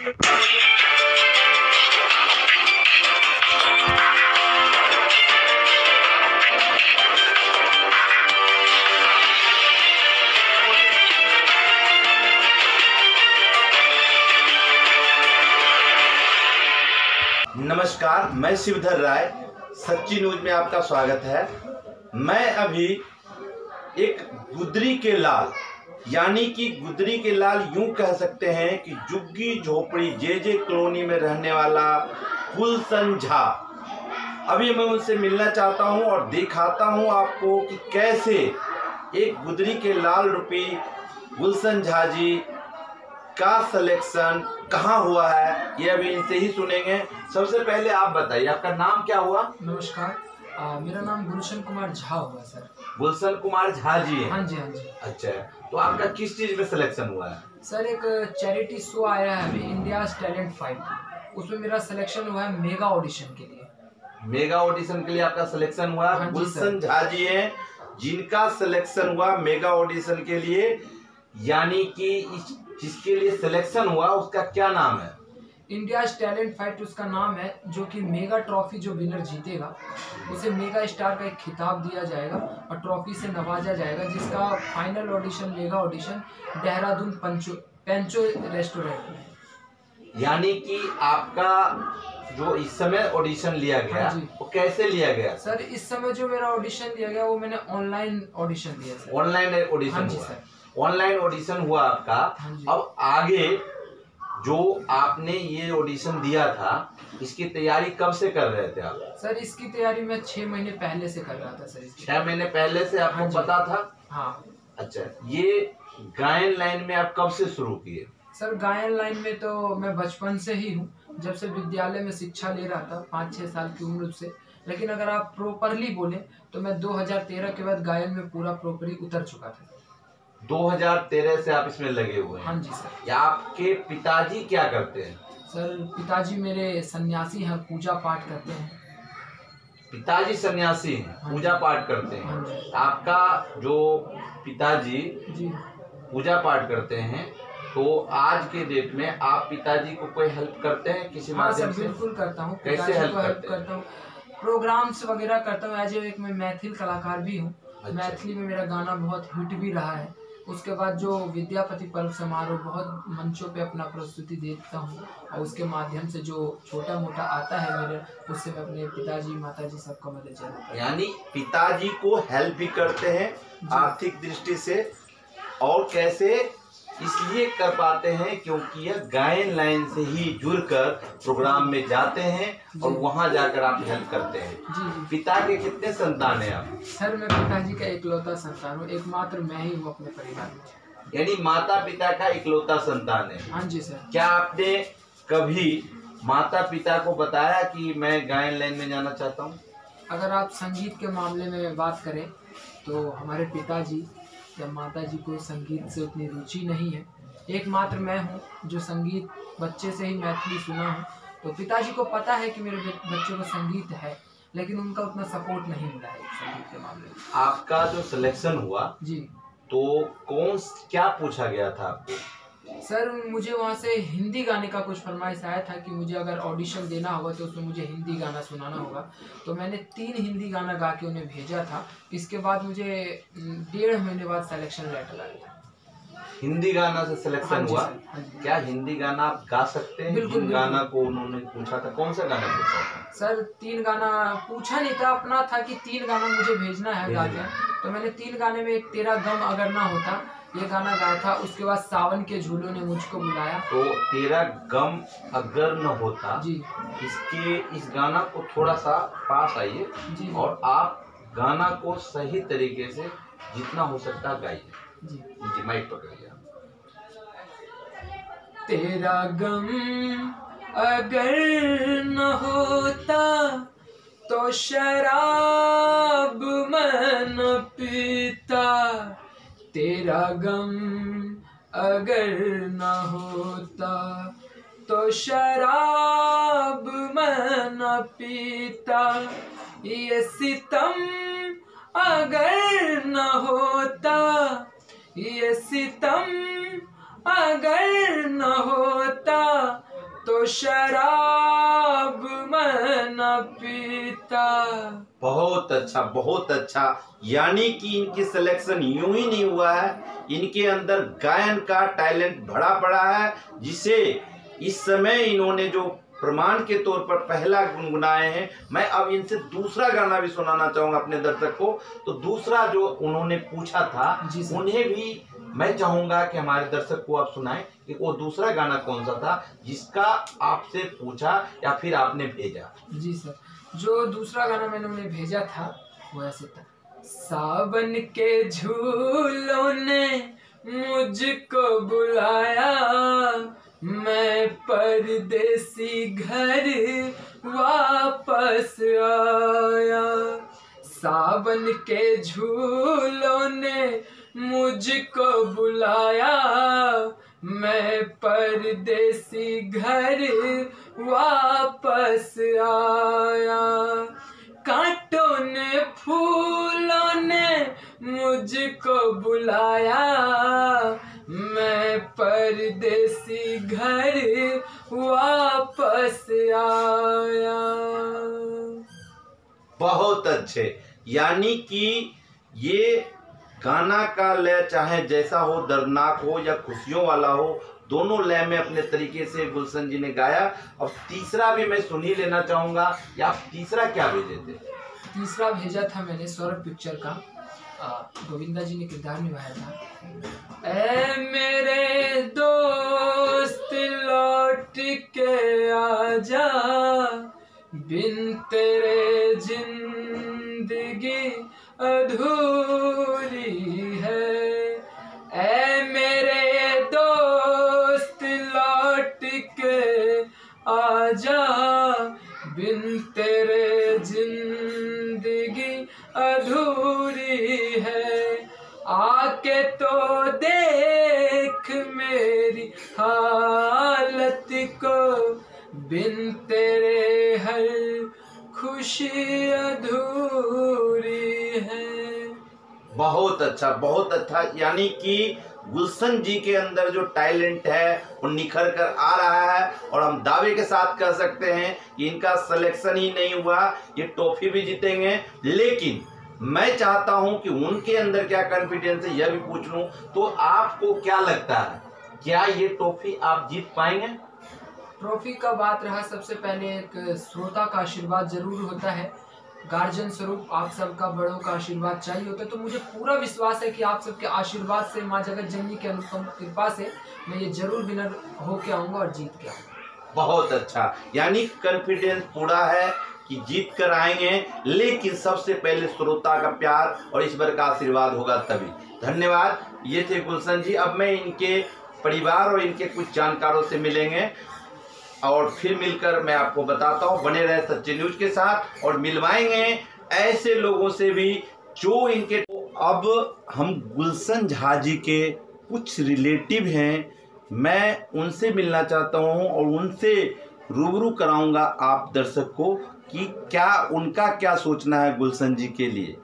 नमस्कार, मैं शिवधर राय, सच्ची न्यूज में आपका स्वागत है। मैं अभी एक गुदरी के लाल यानी कि गुदरी के लाल यूं कह सकते हैं कि झुग्गी झोपड़ी जे कॉलोनी में रहने वाला गुलशन झा, अभी मैं उनसे मिलना चाहता हूं और दिखाता हूं आपको कि कैसे एक गुदरी के लाल रूपी गुलशन झा जी का सिलेक्शन कहाँ हुआ है, ये अभी इनसे ही सुनेंगे। सबसे पहले आप बताइए, आपका नाम क्या हुआ? नमस्कार, मेरा नाम गुलशन कुमार झा हुआ सर। गुलशन कुमार झा जी है? हाँ जी, हाँ जी। अच्छा, तो आपका किस चीज में सिलेक्शन हुआ है? सर, एक चैरिटी शो आया है अभी, इंडियाज टैलेंट फाइट, उसमें मेरा सिलेक्शन हुआ है मेगा ऑडिशन के लिए। मेगा ऑडिशन के लिए आपका सिलेक्शन हुआ? हाँ, गुलशन झा जी हैं जिनका सिलेक्शन हुआ मेगा ऑडिशन के लिए, यानी कि जिसके लिए सिलेक्शन हुआ उसका क्या नाम है? इंडियाज टैलेंट फाइट उसका नाम है, जो कि मेगा ट्रॉफी जो विनर जीतेगा उसे मेगा स्टार का एक खिताब दिया जाएगा और ट्रॉफी से नवाजा जाएगा, जिसका final audition mega audition Dehradun पेंचो रेस्टोरेंट में। यानी कि आपका जो इस समय ऑडिशन लिया गया वो कैसे लिया गया? सर, इस समय जो मेरा ऑडिशन लिया गया वो मैंने ऑनलाइन ऑडिशन दिया सर। ऑनलाइन ऑडिशन हुआ? ऑनलाइन ऑडिशन हुआ आपका। अब आगे जो आपने ये ऑडिशन दिया था, इसकी तैयारी कब से कर रहे थे आप? सर, इसकी तैयारी मैं 6 महीने पहले से कर रहा था सर। 6 महीने पहले से आपको पता था? हाँ। अच्छा, ये गायन लाइन में आप कब से शुरू किए? सर, गायन लाइन में तो मैं बचपन से ही हूँ, जब से विद्यालय में शिक्षा ले रहा था 5-6 साल की उम्र से। लेकिन अगर आप प्रॉपरली बोले तो मैं 2013 के बाद गायन में पूरा प्रॉपरली उतर चुका था। 2013 से आप इसमें लगे हुए हैं? हाँ जी सर। या आपके पिताजी क्या करते हैं? सर, पिताजी मेरे सन्यासी हैं, पूजा पाठ करते हैं। पिताजी सन्यासी हैं, पूजा पाठ करते हैं? आपका जो पिताजी जी पूजा पाठ करते हैं, तो आज के डेट में आप पिताजी को कोई हेल्प करते हैं किसी माध्यम से? बिल्कुल करता हूँ। कैसे हेल्प करता हूँ? प्रोग्राम्स वगैरह करता हूँ। एज एक मैं मैथिल कलाकार भी हूँ। अच्छा। मैथिली में मेरा गाना बहुत हिट भी रहा है। उसके बाद जो विद्यापति पर्व समारोह बहुत मंचों पे अपना प्रस्तुति देता हूँ, और उसके माध्यम से जो छोटा मोटा आता है मेरे, उससे मैं अपने पिताजी माताजी सबको मदद करता हूँ। यानी पिताजी को हेल्प भी करते हैं आर्थिक दृष्टि से, और कैसे इसलिए कर पाते हैं क्योंकि यह गायन लाइन से ही जुड़कर प्रोग्राम में जाते हैं और वहां जाकर आप हेल्प करते हैं। जी। पिता के कितने संतान हैं आप? सर, मैं पिताजी का इकलौता संतान हूँ, एकमात्र मैं ही हूँ अपने परिवार में। यानी माता पिता का इकलौता संतान है? हाँ जी सर। क्या आपने कभी माता पिता को बताया कि मैं गायन लाइन में जाना चाहता हूँ? अगर आप संगीत के मामले में बात करें तो हमारे पिताजी या माताजी को संगीत से उतनी रुचि नहीं है। एकमात्र मैं हूँ जो संगीत बच्चे से ही मैथिली सुना हूँ, तो पिताजी को पता है कि मेरे बच्चे को संगीत है, लेकिन उनका उतना सपोर्ट नहीं मिला है संगीत के मामले में। आपका जो सिलेक्शन हुआ जी, तो क्या पूछा गया था आपको? सर, मुझे वहाँ से हिंदी गाने का कुछ फरमाइश आया था कि मुझे अगर ऑडिशन देना होगा तो उसमें मुझे हिंदी गाना सुनाना होगा। तो मैंने 3 हिंदी गाना गा के उन्हें भेजा था। इसके बाद मुझे 1.5 महीने बाद सिलेक्शन लेटर आया था। हिंदी गाना से सिलेक्शन हुआ? क्या हिंदी गाना आप गा सकते हैं? बिल्कुल। गाना को उन्होंने पूछा था, कौन सा गाना पूछा था? सर, 3 गाना पूछा नहीं था, अपना था कि 3 गाना मुझे भेजना है गा के। तो मैंने 3 गाने में एक तेरा गम अगर ना होता ये गाना गाया था। उसके बाद सावन के झूलों ने मुझको बुलाया। तो तेरा गम अगर न होता जी, इस गाना को थोड़ा सा पास आइए जी, और आप गाना को सही तरीके से जितना हो सकता है गाइए जी। जी, माइक पकड़िए। तेरा गम अगर न होता तो शराब मैं न पीता। तेरा गम अगर न होता तो शराब मैं न पीता। ये सितम अगर न होता, ये सितम अगर न होता तो शराब मैं न पीता। बहुत अच्छा, बहुत अच्छा। यानी कि इनकी सिलेक्शन यूं ही नहीं हुआ है, इनके अंदर गायन का टैलेंट भरा पड़ा है, जिसे इस समय इन्होंने जो प्रमाण के तौर पर पहला गुनगुनाए हैं। मैं अब इनसे दूसरा गाना भी सुनाना चाहूंगा अपने दर्शक को। तो दूसरा जो उन्होंने पूछा था, उन्हें भी मैं चाहूंगा कि हमारे दर्शक को आप सुनाएं कि वो दूसरा गाना कौन सा था जिसका आपसे पूछा या फिर आपने भेजा। जी सर, जो दूसरा गाना मैंने उन्हें भेजा था वो ऐसे था। सावन के झूलों ने मुझको बुलाया, मैं परदेसी घर वापस आया। सावन के झूलों ने मुझको बुलाया, मैं परदेसी घर वापस आया। कांटों ने फूलों ने मुझको बुलाया, मैं परदेसी घर वापस आया। बहुत अच्छे। यानी कि ये गाना का लय चाहे जैसा हो, दर्दनाक हो या खुशियों वाला हो, दोनों लय में अपने तरीके से गुलशन जी ने गाया। अब तीसरा भी मैं सुन ही लेना चाहूंगा, या आप तीसरा क्या भेजे थे? तीसरा भेजा था मैंने सौरभ पिक्चर का, गोविंदा जी ने किरदार निभाया था। ऐ मेरे दोस्त लौट के आजा, बिन तेरे जिंदगी अधूरी है। ऐ मेरे दोस्त लौट के आजा, बिन तेरे जिंदगी अधूरी है। आके तो देख मेरी हालत को, बिन तेरे हर खुशी अधूरी है। बहुत अच्छा, बहुत अच्छा। यानी कि गुलशन जी के अंदर जो टैलेंट है वो निखर कर आ रहा है, और हम दावे के साथ कह सकते हैं कि इनका सिलेक्शन ही नहीं हुआ, ये ट्रॉफी भी जीतेंगे। लेकिन मैं चाहता हूं कि उनके अंदर क्या कॉन्फिडेंस है यह भी पूछ लूं। तो आपको क्या लगता है, क्या ये ट्रॉफी आप जीत पाएंगे? ट्रॉफी का बात रहा, सबसे पहले एक श्रोता का आशीर्वाद जरूर होता है, गार्जियन स्वरूप आप सबका बड़ों का आशीर्वाद चाहिए होता है। तो मुझे पूरा विश्वास है कि आप सबके आशीर्वाद से, माँ जगत जननी के अनुपम कृपा से मैं ये जरूर विनर होके आऊँगा और जीत के आऊँगा। बहुत अच्छा। यानी कॉन्फिडेंस पूरा है कि जीत कर आएंगे, लेकिन सबसे पहले श्रोता का प्यार और ईश्वर का आशीर्वाद होगा तभी। धन्यवाद। ये थे गुलशन जी। अब मैं इनके परिवार और इनके कुछ जानकारों से मिलेंगे और फिर मिलकर मैं आपको बताता हूँ। बने रहे सच्ची न्यूज के साथ और मिलवाएंगे ऐसे लोगों से भी जो इनके। अब हम गुलशन झा जी के कुछ रिलेटिव हैं, मैं उनसे मिलना चाहता हूँ और उनसे रूबरू कराऊंगा आप दर्शक को कि क्या उनका क्या सोचना है गुलशन जी के लिए।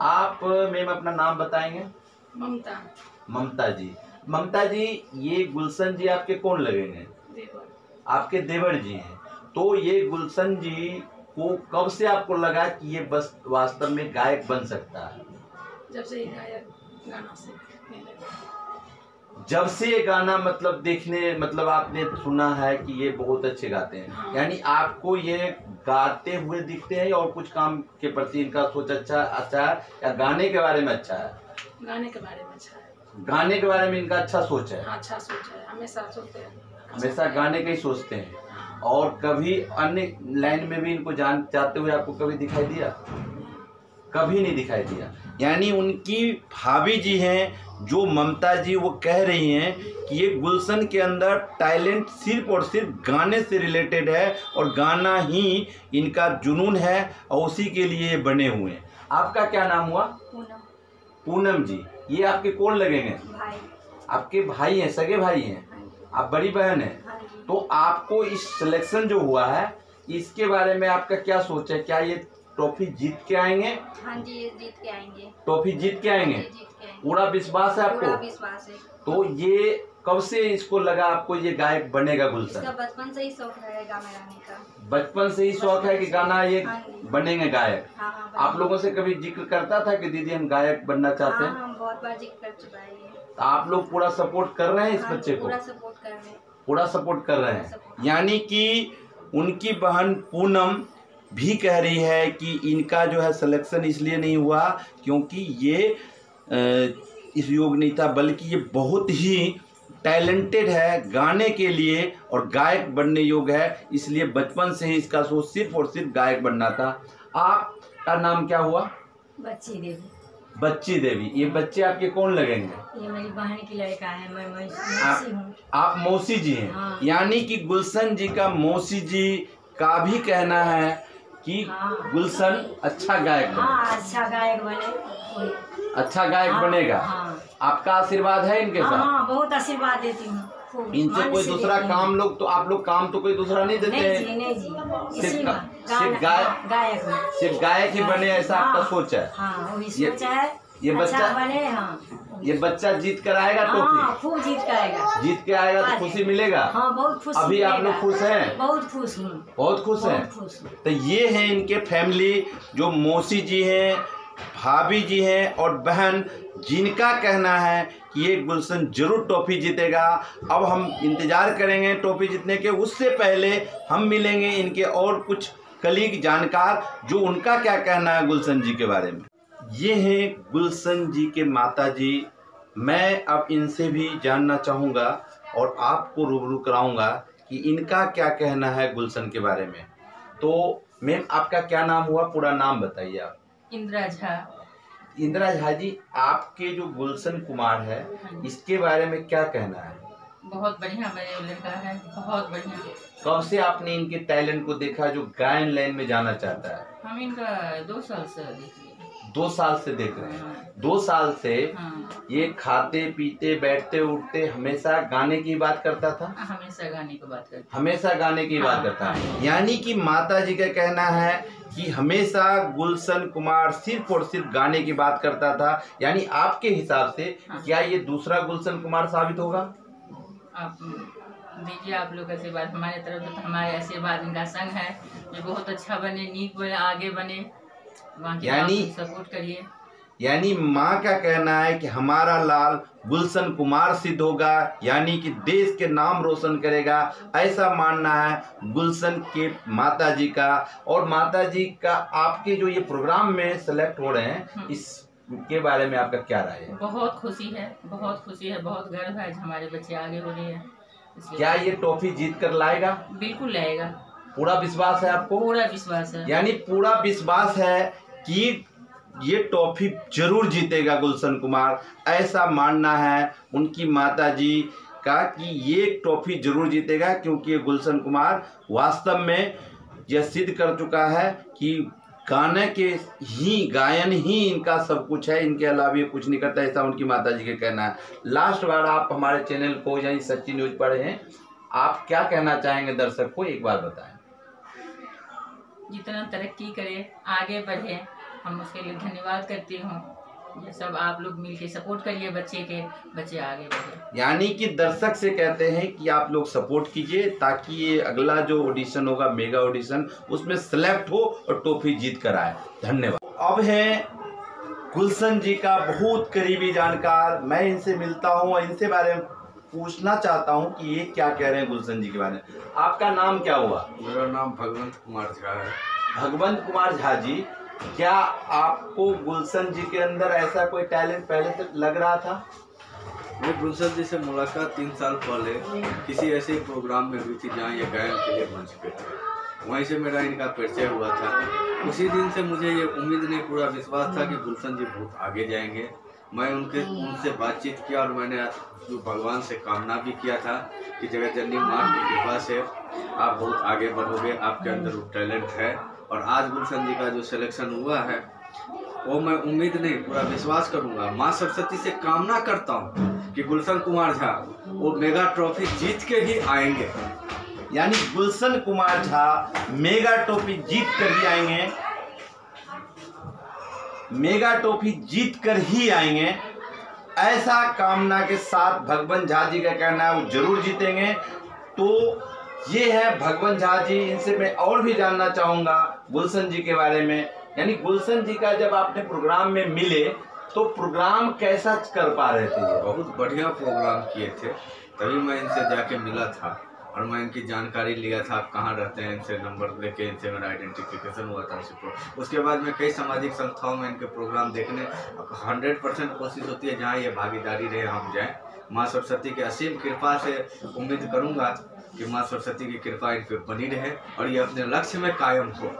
आप मैम अपना नाम बताएंगे? ममता। ममता जी। ममता जी, ये गुलशन जी आपके कौन लगेंगे? आपके देवर जी हैं। तो ये गुलशन जी को कब से आपको लगा कि ये बस वास्तव में गायक बन सकता है? जब से ये गायक गाना से जब से ये गाना मतलब देखने, मतलब आपने सुना है कि ये बहुत अच्छे गाते हैं। हाँ। यानी आपको ये गाते हुए दिखते हैं और कुछ काम के प्रति इनका सोच अच्छा है, या गाने के बारे में अच्छा है? गाने के बारे में अच्छा है। गाने के बारे में इनका अच्छा सोच है। हाँ, अच्छा सोच है, हमेशा सोचते हैं, हमेशा गाने का ही सोचते हैं। और कभी अन्य लाइन में भी इनको जाते हुए आपको कभी दिखाई दिया? कभी नहीं दिखाई दिया। यानी उनकी भाभी जी हैं जो ममता जी, वो कह रही हैं कि ये गुलशन के अंदर टैलेंट सिर्फ और सिर्फ गाने से रिलेटेड है और गाना ही इनका जुनून है और उसी के लिए ये बने हुए हैं। आपका क्या नाम हुआ? पूनम। पूनम जी। ये आपके कौन लगेंगे? भाई। आपके भाई हैं, सगे भाई हैं? आप बड़ी बहन हैं? तो आपको इस सिलेक्शन जो हुआ है इसके बारे में आपका क्या सोच है? क्या ये ट्रॉफी जीत के आएंगे? हाँ जी, ये जीत के आएंगे। ट्रॉफी जीत के आएंगे? जीत के आएंगे। पूरा विश्वास है आपको? पूरा विश्वास है। तो ये कब से इसको लगा आपको ये गायक बनेगा गुलशन? इसका बचपन से ही शौक है गाना गाने का। बचपन से ही शौक है कि गाना ये हाँ जी। बनेंगे गायक? हाँ हाँ, आप लोगों से कभी जिक्र करता था कि दीदी हम गायक बनना चाहते हैं? हाँ, हम बहुत बार जिक्र कर चुका है ये। तो आप लोग पूरा सपोर्ट कर रहे हैं इस हाँ, बच्चे को? पूरा सपोर्ट कर रहे हैं। पूरा सपोर्ट कर रहे पूरा हैं। सपोर्ट। यानी कि उनकी बहन पूनम भी कह रही है कि इनका जो है सिलेक्शन इसलिए नहीं हुआ क्योंकि ये इस योग नहीं था, बल्कि ये बहुत ही टैलेंटेड है गाने के लिए और गायक बनने योग्य है, इसलिए बचपन से ही इसका सोच सिर्फ और सिर्फ गायक बनना था। आपका नाम क्या हुआ? बच्ची देवी। बच्ची देवी। ये बच्चे आपके कौन लगेंगे? ये मेरी बहन की लड़का है, मैं मौसी हूँ। आप मौसी जी हैं? हाँ। यानी कि गुलशन जी का मौसी जी का भी कहना है कि हाँ। गुलशन अच्छा गायक बने। हाँ, अच्छा गायक बने। अच्छा गायक हाँ, बनेगा। हाँ। आपका आशीर्वाद है इनके साथ? हाँ, बहुत आशीर्वाद देती हूँ। खूब इनसे मन कोई से दूसरा देती हूँ। काम लोग तो आप लोग काम तो कोई दूसरा नहीं देते नहीं हैं? जी, नहीं जी, इसी सिर्फ में सिर्फ गायक में। सिर्फ गायक ही बने ऐसा आपका सोच है? हाँ, वही ये- सोच है। ये अच्छा बच्चा बने। हाँ, ये बच्चा जीत कर आएगा हाँ, ट्रॉफी? खूब जीत कर आएगा। जीत के आएगा तो आ खुशी मिलेगा? हाँ, बहुत खुश। अभी आप लोग खुश हैं? बहुत खुश हूँ। बहुत खुश हैं? बहुत खुश हूँ। तो ये हैं इनके फैमिली, जो मौसी जी हैं, भाभी जी हैं और बहन, जिनका कहना है कि ये गुलशन जरूर ट्रॉफी जीतेगा। अब हम इंतजार करेंगे ट्रॉफी जीतने के, उससे पहले हम मिलेंगे इनके और कुछ कलीग जानकार जो उनका क्या कहना है गुलशन जी के बारे में। ये हैं गुलशन जी के माता जी। मैं अब इनसे भी जानना चाहूँगा और आपको रूबरू कराऊंगा कि इनका क्या कहना है गुलशन के बारे में। तो मैम, आपका क्या नाम हुआ? पूरा नाम बताइए आप। इंदिरा झा। इंदिरा झा जी, आपके जो गुलशन कुमार है इसके बारे में क्या कहना है? बहुत बढ़िया मेरे लड़का है, बहुत बढ़िया। कब से आपने इनके टैलेंट को देखा जो गायन लाइन में जाना चाहता है? हम इनका 2 साल से देख रहे हैं। 2 साल से देख रहे हैं। हाँ। 2 साल से हाँ, ये खाते पीते बैठते उठते हमेशा गाने की बात करता था? हमेशा गाने की बात करते। हमेशा गाने की बात हाँ, करता है। हाँ। यानी कि माता जी का कहना है कि हमेशा गुलशन कुमार सिर्फ और सिर्फ गाने की बात करता था। यानी आपके हिसाब से हाँ। क्या ये दूसरा गुलशन कुमार साबित होगा? आप दीजिए आप लोग आशीर्वाद हमारे तरफ से, तो हमारे आशीर्वाद इनका संग है। ये बहुत अच्छा बने, नीक बने, आगे बने। बाकी यानी- सपोर्ट करिए। यानी माँ का कहना है कि हमारा लाल गुलशन कुमार सिद्ध होगा, यानी कि देश के नाम रोशन करेगा, ऐसा मानना है गुलशन के माता जी का। और माता जी का आपके जो ये प्रोग्राम में सेलेक्ट हो रहे हैं, इसके बारे में आपका क्या राय है? बहुत खुशी है, बहुत खुशी है, बहुत गर्व है, हमारे बच्चे आगे हो रहे हैं। इसलिए क्या ये ट्रॉफी जीत कर लाएगा? बिल्कुल लाएगा। पूरा विश्वास है आपको? पूरा विश्वास है। यानी पूरा विश्वास है कि ये ट्रॉफी जरूर जीतेगा गुलशन कुमार, ऐसा मानना है उनकी माता जी का कि ये ट्रॉफी जरूर जीतेगा, क्योंकि ये गुलशन कुमार वास्तव में यह सिद्ध कर चुका है कि गाने के ही गायन ही इनका सब कुछ है, इनके अलावा ये कुछ नहीं करता, ऐसा उनकी माता जी का कहना है। लास्ट बार आप हमारे चैनल को यानी सच्ची न्यूज पढ़े हैं, आप क्या कहना चाहेंगे दर्शक को, एक बार बताएं। जितना तरक्की करे, आगे बढ़े, हम उसके लिए धन्यवाद करती हूँ। ये सब आप लोग मिलके सपोर्ट करिए बच्चे के, बच्चे आगे बढ़े। यानी कि दर्शक से कहते हैं कि आप लोग सपोर्ट कीजिए ताकि ये अगला जो ऑडिशन होगा, मेगा ऑडिशन, उसमें सेलेक्ट हो और ट्रॉफी जीत कर आए। धन्यवाद। अब है गुलशन जी का बहुत करीबी जानकार, मैं इनसे मिलता हूँ और इनसे बारे में पूछना चाहता हूँ कि ये क्या कह रहे हैं गुलशन जी के बारे में। आपका नाम क्या हुआ? मेरा नाम भगवंत कुमार झा है। भगवंत कुमार झा जी, क्या आपको गुलशन जी के अंदर ऐसा कोई टैलेंट पहले से लग रहा था? मैं गुलशन जी से मुलाकात 3 साल पहले किसी ऐसे प्रोग्राम में हुई थी जहाँ ये गायन के लिए मंच पे थे। वहीं से मेरा इनका परिचय हुआ था। उसी दिन से मुझे ये उम्मीद नहीं, पूरा विश्वास था कि गुलशन जी बहुत आगे जाएंगे। मैं उनसे बातचीत किया और मैंने जो भगवान से कामना भी किया था कि जगत जननी माँ की कृपा से आप बहुत आगे बढ़ोगे, आपके अंदर वो टैलेंट है। और आज गुलशन जी का जो सिलेक्शन हुआ है वो मैं उम्मीद नहीं, पूरा विश्वास करूंगा। माँ सरस्वती से कामना करता हूँ कि गुलशन कुमार झा वो मेगा ट्रॉफी जीत के ही आएंगे। यानी गुलशन कुमार झा मेगा ट्रॉफी जीत कर ही आएंगे, मेगा ट्रॉफी जीत कर ही आएंगे, ऐसा कामना के साथ भगवान झा जी का कहना है वो जरूर जीतेंगे। तो ये है भगवान झा जी। इनसे मैं और भी जानना चाहूँगा गुलशन जी के बारे में। यानी गुलशन जी का जब आपने प्रोग्राम में मिले तो प्रोग्राम कैसा कर पा रहे थे? ये बहुत बढ़िया प्रोग्राम किए थे, तभी मैं इनसे जाके मिला था और मैं इनकी जानकारी लिया था, आप कहाँ रहते हैं, इनसे नंबर लेके इनसे मेरा आइडेंटिफिकेशन हुआ था। उसके बाद में कई सामाजिक संस्थाओं में इनके प्रोग्राम देखने 100% कोशिश होती है जहाँ ये भागीदारी रहे हम जाएँ। माँ सरस्वती की असीम कृपा से उम्मीद करूँगा कि माँ सरस्वती की कृपा इन पर बनी रहे और ये अपने लक्ष्य में कायम हो।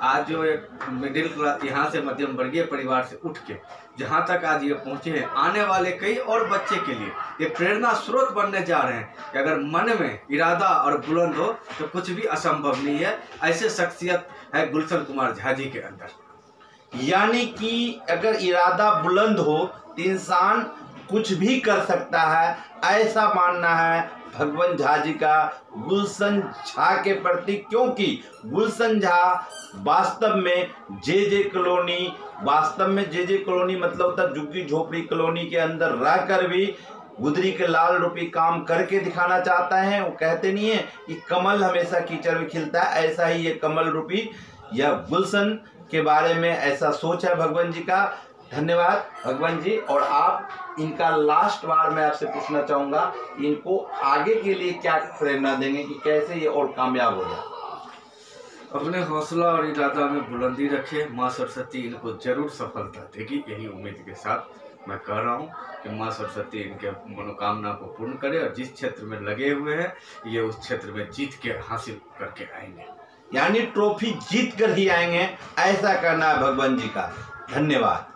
आज जो एक मिडिल क्लास यहाँ से मध्यम वर्गीय परिवार से उठ के जहाँ तक आज ये पहुँचे हैं, आने वाले कई और बच्चे के लिए ये प्रेरणा स्रोत बनने जा रहे हैं कि अगर मन में इरादा और बुलंद हो तो कुछ भी असंभव नहीं है। ऐसे शख्सियत है गुलशन कुमार झा जी के अंदर। यानी कि अगर इरादा बुलंद हो तो इंसान कुछ भी कर सकता है, ऐसा मानना है भगवान झा जी का गुलशन झा के प्रति। क्योंकि गुलशन झा वास्तव में जे कॉलोनी, मतलब होता झुग्गी झोपड़ी कॉलोनी के अंदर रहकर भी गुदरी के लाल रूपी काम करके दिखाना चाहता है। वो कहते नहीं है कि कमल हमेशा कीचड़ में खिलता है, ऐसा ही ये कमल रूपी या गुलशन के बारे में ऐसा सोच है भगवान जी का। धन्यवाद भगवान जी। और आप इनका लास्ट बार मैं आपसे पूछना चाहूँगा, इनको आगे के लिए क्या प्रेरणा देंगे कि कैसे ये और कामयाब हो जाए? अपने हौसला और इरादा में बुलंदी रखे, माँ सरस्वती इनको जरूर सफलता देगी, यही उम्मीद के साथ मैं कह रहा हूँ कि माँ सरस्वती इनके मनोकामना को पूर्ण करे और जिस क्षेत्र में लगे हुए हैं ये उस क्षेत्र में जीत के हासिल करके आएंगे। यानी ट्रॉफी जीत कर ही आएंगे, ऐसा करना है भगवान जी का। धन्यवाद।